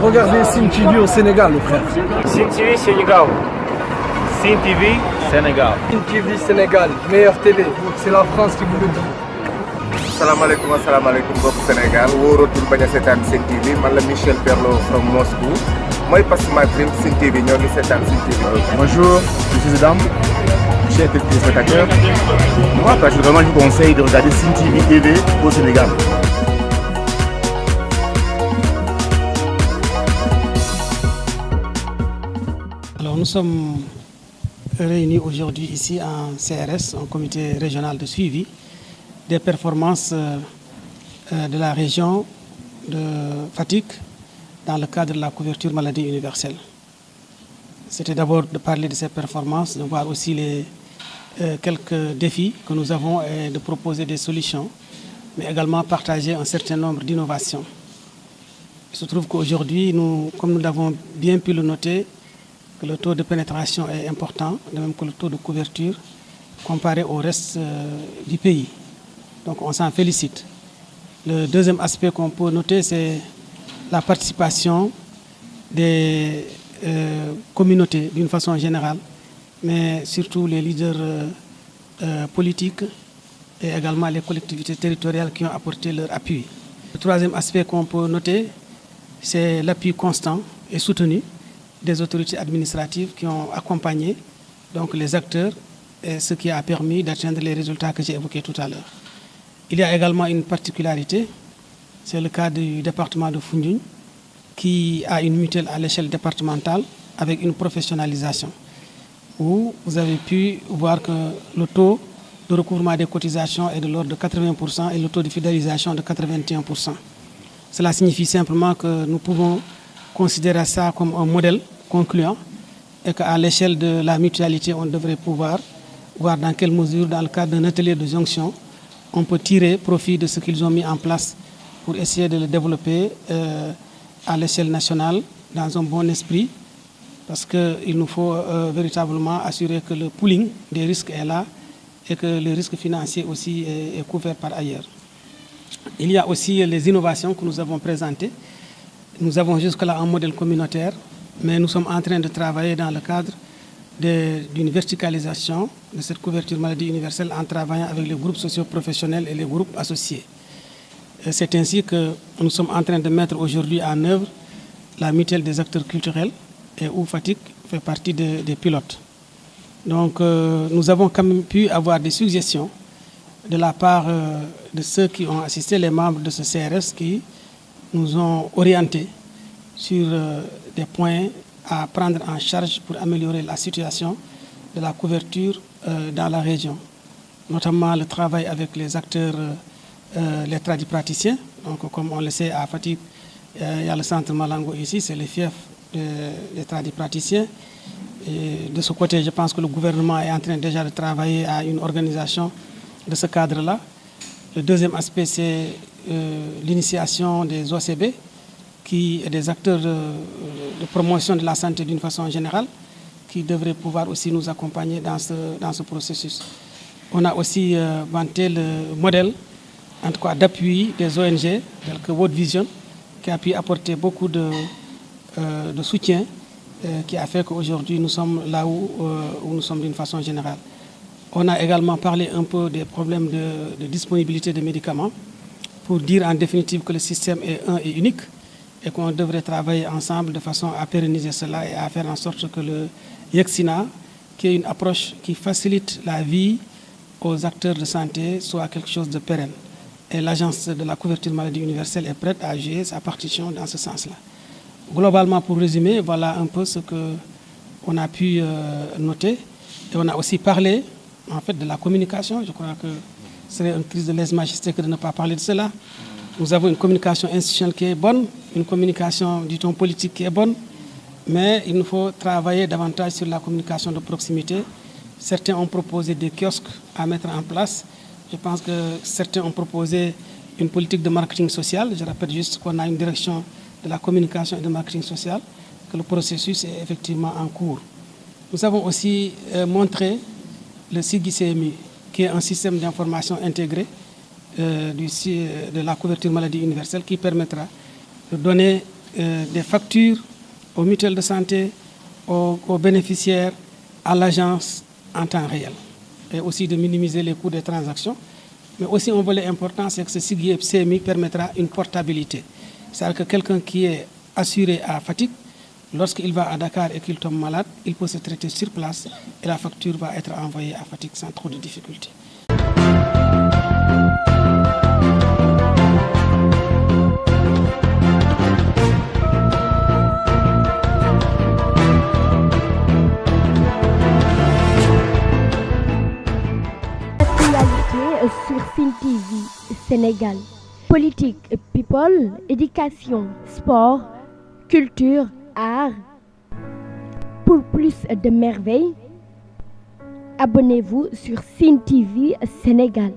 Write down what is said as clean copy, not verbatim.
Regardez Sim TV au Sénégal, les frères. Sim TV Sénégal. Sim TV Sénégal. Sim TV Sénégal, meilleure télé. C'est la France qui vous le dit. asalaamaaleykum mbokk Sénégal wóoratul bañ a seetaan Sen TV man la Michel Perlo from Moscou mooy passe ma dream Sen TV ñoo ngi seetaan Sen TV. Bonjour, je suis Zedam, chers téléspectateurs. Moi, particulièrement, je vous conseille de regarder Sen TV au Sénégal. Alors, nous sommes réunis aujourd'hui ici en CRS, en comité régional de suivi des performances de la région de Fatick dans le cadre de la couverture maladie universelle. C'était d'abord de parler de ces performances, de voir aussi les quelques défis que nous avons et de proposer des solutions, mais également partager un certain nombre d'innovations. Il se trouve qu'aujourd'hui, comme nous l'avons bien pu le noter, que le taux de pénétration est important, de même que le taux de couverture comparé au reste du pays. Donc on s'en félicite. Le deuxième aspect qu'on peut noter, c'est la participation des communautés d'une façon générale, mais surtout les leaders politiques et également les collectivités territoriales qui ont apporté leur appui. Le troisième aspect qu'on peut noter, c'est l'appui constant et soutenu des autorités administratives qui ont accompagné donc les acteurs, et ce qui a permis d'atteindre les résultats que j'ai évoqués tout à l'heure. Il y a également une particularité, c'est le cas du département de Foundiougne, qui a une mutuelle à l'échelle départementale avec une professionnalisation, où vous avez pu voir que le taux de recouvrement des cotisations est de l'ordre de 80% et le taux de fidélisation de 81%. Cela signifie simplement que nous pouvons considérer ça comme un modèle concluant et qu'à l'échelle de la mutualité, on devrait pouvoir voir dans quelle mesure, dans le cadre d'un atelier de jonction, on peut tirer profit de ce qu'ils ont mis en place pour essayer de le développer à l'échelle nationale dans un bon esprit, parce qu'il nous faut véritablement assurer que le pooling des risques est là et que le risque financier aussi est couvert par ailleurs. Il y a aussi les innovations que nous avons présentées. Nous avons jusque-là un modèle communautaire, mais nous sommes en train de travailler dans le cadre d'une verticalisation de cette couverture maladie universelle en travaillant avec les groupes socio-professionnels et les groupes associés. C'est ainsi que nous sommes en train de mettre aujourd'hui en œuvre la mutuelle des acteurs culturels et où Fatick fait partie des pilotes. Donc nous avons quand même pu avoir des suggestions de la part de ceux qui ont assisté, les membres de ce CRS qui nous ont orientés sur des points à prendre en charge pour améliorer la situation de la couverture dans la région, notamment le travail avec les acteurs, les tradipraticiens. Donc, comme on le sait, à Fatick, il y a le centre Malango ici, c'est le fief des tradipraticiens. Et de ce côté, je pense que le gouvernement est en train déjà de travailler à une organisation de ce cadre-là. Le deuxième aspect, c'est l'initiation des OCB, qui est des acteurs de promotion de la santé d'une façon générale, qui devraient pouvoir aussi nous accompagner dans ce processus. On a aussi vanté le modèle, en tout cas d'appui des ONG, telles que World Vision, qui a pu apporter beaucoup de soutien, qui a fait qu'aujourd'hui nous sommes là où nous sommes d'une façon générale. On a également parlé un peu des problèmes de disponibilité de médicaments, pour dire en définitive que le système est un et unique, et qu'on devrait travailler ensemble de façon à pérenniser cela et à faire en sorte que le YEXINA, qui est une approche qui facilite la vie aux acteurs de santé, soit quelque chose de pérenne. Et l'Agence de la couverture maladie universelle est prête à jouer sa partition dans ce sens-là. Globalement, pour résumer, voilà un peu ce qu'on a pu noter. Et on a aussi parlé, en fait, de la communication. Je crois que ce serait une crise de lèse-majesté que de ne pas parler de cela. Nous avons une communication institutionnelle qui est bonne, une communication du ton politique qui est bonne, mais il nous faut travailler davantage sur la communication de proximité. Certains ont proposé des kiosques à mettre en place. Je pense que certains ont proposé une politique de marketing social. Je rappelle juste qu'on a une direction de la communication et de marketing social, que le processus est effectivement en cours. Nous avons aussi montré le SIGI-CMU, qui est un système d'information intégré de la couverture maladie universelle qui permettra de donner des factures aux mutuelles de santé, aux bénéficiaires, à l'agence en temps réel. Et aussi de minimiser les coûts des transactions. Mais aussi un volet important, c'est que ce SIGIE CMI permettra une portabilité. C'est-à-dire que quelqu'un qui est assuré à Fatick, lorsqu'il va à Dakar et qu'il tombe malade, il peut se traiter sur place et la facture va être envoyée à Fatick sans trop de difficultés. Sur Sen TV Sénégal. Politique, people, éducation, sport, culture, art. Pour plus de merveilles, abonnez-vous sur Sen TV Sénégal.